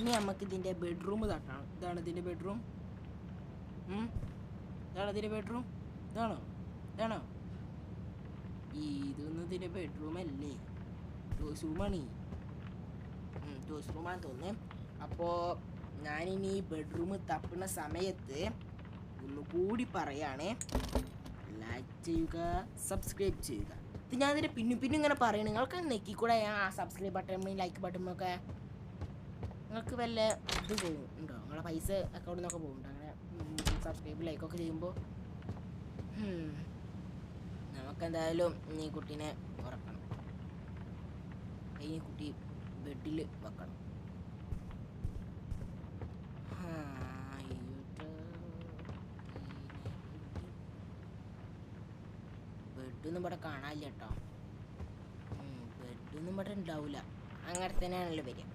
ഇനി നമുക്ക് ഇതിൻ്റെ ബെഡ്റൂം തട്ടണം. ഇതാണ് ഇതിൻ്റെ ബെഡ്റൂം. ഇതാണ് ഇതിൻ്റെ ബെഡ്റൂം. ഇതാണോ? ഇതൊന്നും ഇതിൻ്റെ ബെഡ്റൂം അല്ലേ, ടോയ്സ് റൂമാണ്. ടോയ്സ് റൂമാണെന്ന് തോന്നുന്നത്. അപ്പോൾ ഞാനിനി ബെഡ്റൂം തപ്പുന്ന സമയത്ത് ഒന്നുകൂടി പറയാണ്, ലൈക്ക് ചെയ്യുക, സബ്സ്ക്രൈബ് ചെയ്യുക. ഇത് ഞാൻ ഇതിൻ്റെ പിന്നും ഇങ്ങനെ പറയണം. നിങ്ങൾക്ക് നെക്കിക്കൂടെ സബ്സ്ക്രൈബ് ബട്ടൺ ലൈക്ക് ബട്ടണൊക്കെ. നിങ്ങൾക്ക് വല്ല ഇത് പോകുന്നുണ്ടോ? നിങ്ങളെ പൈസ അക്കൗണ്ടിൽ നിന്നൊക്കെ പോകുന്നുണ്ടോ അങ്ങനെ സബ്സ്ക്രൈബ് ലൈക്കൊക്കെ ചെയ്യുമ്പോൾ? നമുക്കെന്തായാലും ഈ കുട്ടീനെ ഉറക്കണം. ഈ കുട്ടി ബെഡിൽ വെക്കണം. ബെഡൊന്നും ഇവിടെ കാണാനില്ല കേട്ടോ. ബെഡൊന്നും ഇവിടെ ഉണ്ടാവില്ല. അങ്ങനെ തന്നെയാണല്ലോ വരിക.